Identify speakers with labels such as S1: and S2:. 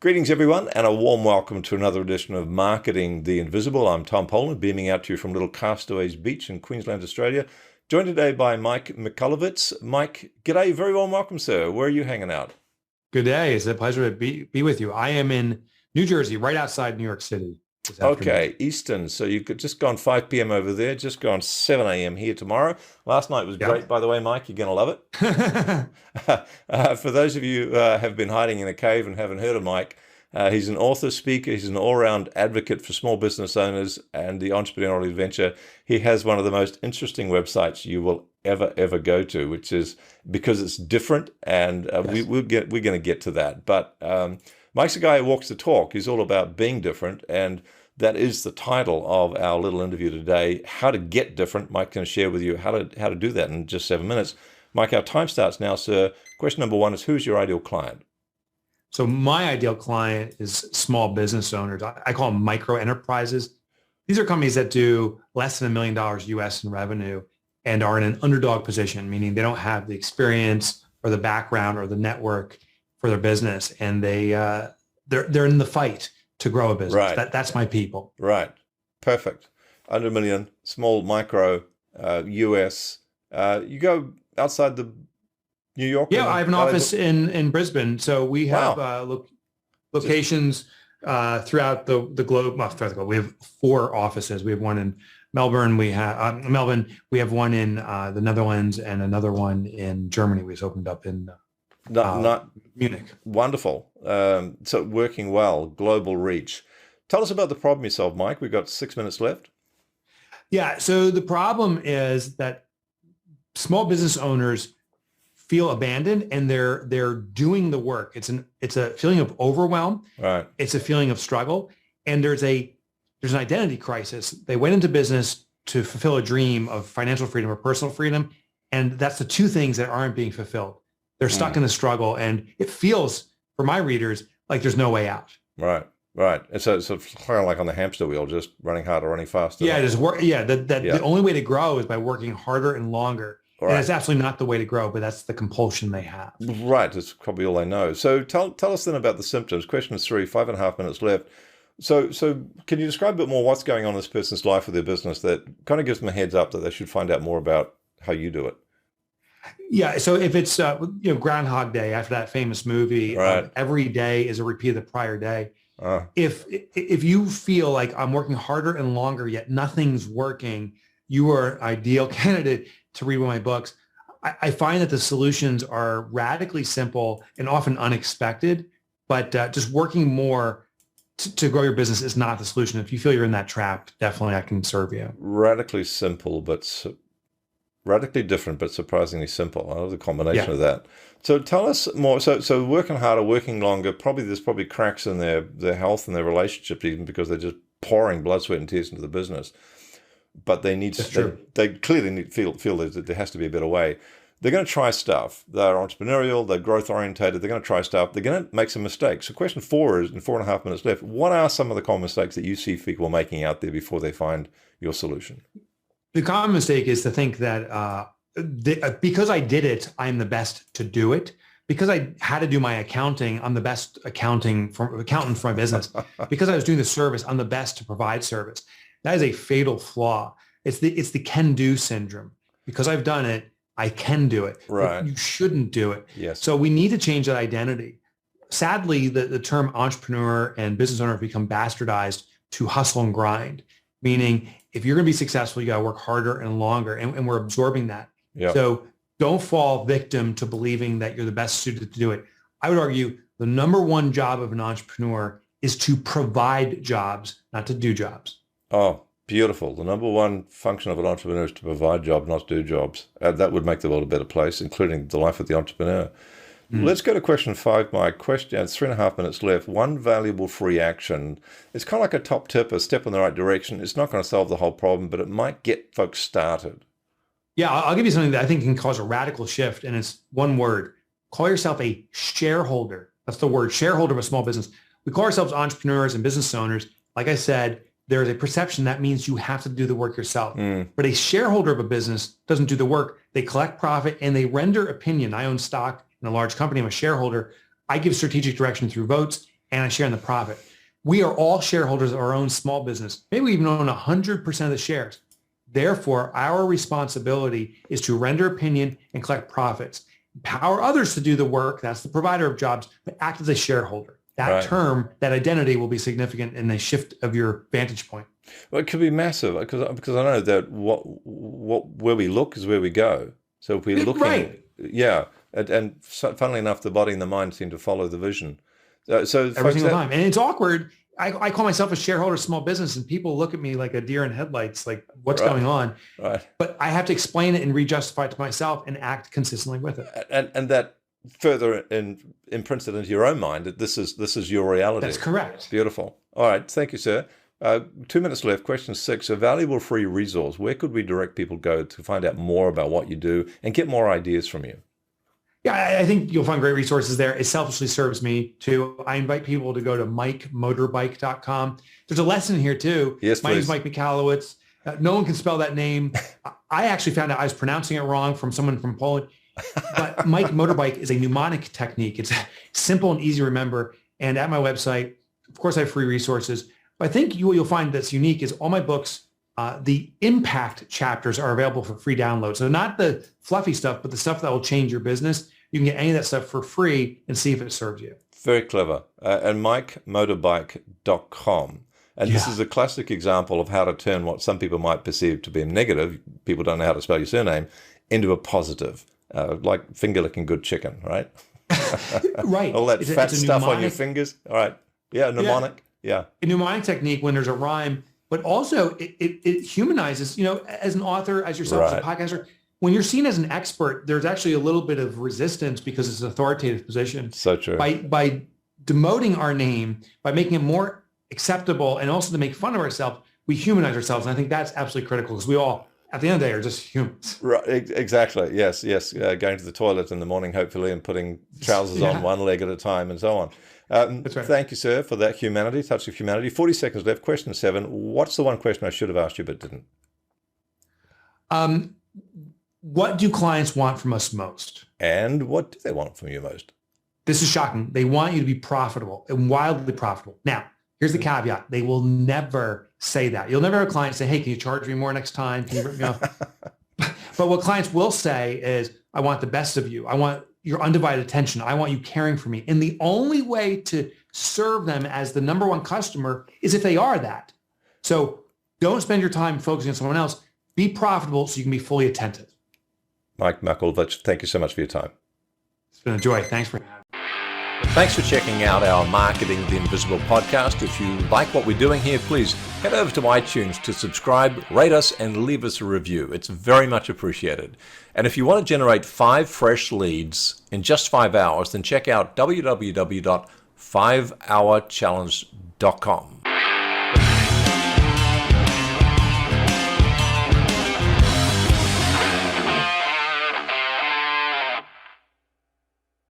S1: Greetings, everyone, and a warm welcome to another edition of Marketing the Invisible. I'm Tom Poland, beaming out to you from Little Castaways Beach in Queensland, Australia. Joined today by Mike Michalowicz. Mike, g'day, very warm welcome, sir. Where are you hanging out?
S2: Good day. It's a pleasure to be with you. I am in New Jersey, right outside New York City this afternoon.
S1: Okay, Eastern. So you've just gone 5 p.m. over there, just gone 7 a.m. here tomorrow. Last night was great, by the way, Mike. You're going to love it. For those of you who have been hiding in a cave and haven't heard of Mike, he's an author, speaker. He's an all-round advocate for small business owners and the entrepreneurial adventure. He has one of the most interesting websites you will ever go to, which is because it's different, and
S2: Yes.
S1: we're going to get to that. But Mike's a guy who walks the talk. He's all about being different, and that is the title of our little interview today, How to Get Different. Mike's going to share with you how to do that in just 7 minutes. Mike, our time starts now, sir. Question number one is, who's your ideal client?
S2: So my ideal client is small business owners. I call them micro enterprises. These are companies that do less than $1 million US in revenue and are in an underdog position, meaning they don't have the experience or the background or the network for their business, and they're in the fight to grow a business.
S1: Right.
S2: That's my people.
S1: Right. Perfect. Under a million, small, micro, US. You go outside the New York?
S2: Yeah, I have an office in Brisbane. So we have locations throughout the globe. Well, throughout the globe. We have 4 offices. We have one in Melbourne. We have Melbourne. We have one in the Netherlands and another one in Germany. We just opened up in
S1: not
S2: Munich.
S1: Wonderful. So working well, global reach. Tell us about the problem you solved, Mike. We've got 6 minutes left.
S2: Yeah. So the problem is that small business owners feel abandoned, and they're doing the work. It's a feeling of overwhelm.
S1: Right.
S2: It's a feeling of struggle, and there's an identity crisis. They went into business to fulfill a dream of financial freedom or personal freedom, and that's the two things that aren't being fulfilled. They're stuck in the struggle, and it feels, for my readers, like there's no way out.
S1: Right. Right. And so it's kind of like on the hamster wheel, just running harder, running faster.
S2: Yeah, it is work. Yeah, the only way to grow is by working harder and longer.
S1: Right.
S2: And it's absolutely not the way to grow, but that's the compulsion they have.
S1: Right. That's probably all they know. So tell us then about the symptoms. Question 3, 5.5 minutes left. So can you describe a bit more what's going on in this person's life with their business that kind of gives them a heads up that they should find out more about how you do it?
S2: Yeah. So if it's Groundhog Day, after that famous movie,
S1: Right.
S2: every day is a repeat of the prior day. If you feel like I'm working harder and longer, yet nothing's working, you are an ideal candidate to read one of my books. I find that the solutions are radically simple and often unexpected, but just working more to grow your business is not the solution. If you feel you're in that trap, definitely I can serve you.
S1: Radically simple, but radically different, but surprisingly simple. I love the combination of that. So tell us more. So working harder, working longer, there's probably cracks in their health and their relationships, even because they're just pouring blood, sweat, and tears into the business. But they clearly feel that there has to be a better way. They're going to try stuff. They're entrepreneurial. They're growth orientated. They're going to try stuff. They're going to make some mistakes. So question 4 is, in 4.5 minutes left, what are some of the common mistakes that you see people making out there before they find your solution?
S2: The common mistake is to think that because I did it, I'm the best to do it. Because I had to do my accounting, I'm the best accountant for my business. Because I was doing the service, I'm the best to provide service. That is a fatal flaw. It's the can-do syndrome. Because I've done it, I can do it.
S1: Right.
S2: But you shouldn't do it.
S1: Yes.
S2: So we need to change that identity. Sadly, the term entrepreneur and business owner have become bastardized to hustle and grind, meaning if you're going to be successful, you got to work harder and longer, and we're absorbing that.
S1: Yeah.
S2: So don't fall victim to believing that you're the best suited to do it. I would argue the number one job of an entrepreneur is to provide jobs, not to do jobs.
S1: Oh, beautiful. The number one function of an entrepreneur is to provide jobs, not to do jobs. That would make the world a better place, including the life of the entrepreneur. Let's go to question 5, Mike. Question, 3.5 minutes left. One valuable free action. It's kind of like a top tip, a step in the right direction. It's not going to solve the whole problem, but it might get folks started.
S2: Yeah, I'll give you something that I think can cause a radical shift, and it's one word. Call yourself a shareholder. That's the word, shareholder of a small business. We call ourselves entrepreneurs and business owners. Like I said, there's a perception that means you have to do the work yourself. But a shareholder of a business doesn't do the work. They collect profit and they render opinion. I own stock in a large company. I'm a shareholder. I give strategic direction through votes, and I share in the profit. We are all shareholders of our own small business. Maybe we even own 100% of the shares. Therefore, our responsibility is to render opinion and collect profits. Empower others to do the work. That's the provider of jobs, but act as a shareholder. That term, that identity will be significant in the shift of your vantage point.
S1: Well, it could be massive because I know that where we look is where we go. So if we're looking, and funnily enough, the body and the mind seem to follow the vision. So
S2: every single time, and it's awkward. I call myself a shareholder of small business, and people look at me like a deer in headlights, like what's going on?
S1: Right.
S2: But I have to explain it and re-justify it to myself and act consistently with it.
S1: And that further imprints it into your own mind that this is your reality.
S2: That's correct.
S1: Beautiful. All right. Thank you, sir. 2 minutes left. Question 6, a valuable free resource. Where could we direct people go to find out more about what you do and get more ideas from you?
S2: Yeah, I think you'll find great resources there. It selfishly serves me too. I invite people to go to mikemotorbike.com. There's a lesson here too.
S1: Yes,
S2: My name is Mike Michalowicz. No one can spell that name. I actually found out I was pronouncing it wrong from someone from Poland. But Mike Motorbike is a mnemonic technique. It's simple and easy to remember. And at my website, of course, I have free resources. But I think you'll find that's unique is all my books, the impact chapters are available for free download. So not the fluffy stuff, but the stuff that will change your business. You can get any of that stuff for free and see if it serves you.
S1: Very clever. And mikemotorbike.com. And this is a classic example of how to turn what some people might perceive to be a negative, people don't know how to spell your surname, into a positive, like finger-licking good chicken, right?
S2: Right.
S1: All that fat stuff on your fingers. All right. Yeah, mnemonic. Yeah.
S2: A mnemonic technique when there's a rhyme, but also it humanizes, as an author, as yourself, as a podcaster, when you're seen as an expert, there's actually a little bit of resistance because it's an authoritative position. So true. By demoting our name, by making it more acceptable and also to make fun of ourselves, we humanize ourselves. And I think that's absolutely critical because we all, at the end of the day, are just humans.
S1: Right. Exactly. Yes. Going to the toilet in the morning, hopefully, and putting trousers on one leg at a time and so on. That's right. Thank you, sir, for that humanity, touch of humanity. 40 seconds left. Question 7. What's the one question I should have asked you but didn't?
S2: What do clients want from us most?
S1: And what do they want from you most?
S2: This is shocking. They want you to be profitable and wildly profitable. Now, here's the caveat. They will never say that. You'll never have a client say, hey, can you charge me more next time? Can you rip me off? But what clients will say is, I want the best of you. I want your undivided attention. I want you caring for me. And the only way to serve them as the number one customer is if they are that. So don't spend your time focusing on someone else. Be profitable so you can be fully attentive.
S1: Mike Michalowicz, thank you so much for your time.
S2: It's been a joy. Thanks for having me.
S1: Thanks for checking out our Marketing the Invisible podcast. If you like what we're doing here, please head over to iTunes to subscribe, rate us, and leave us a review. It's very much appreciated. And if you want to generate 5 fresh leads in just 5 hours, then check out www.5hourchallenge.com.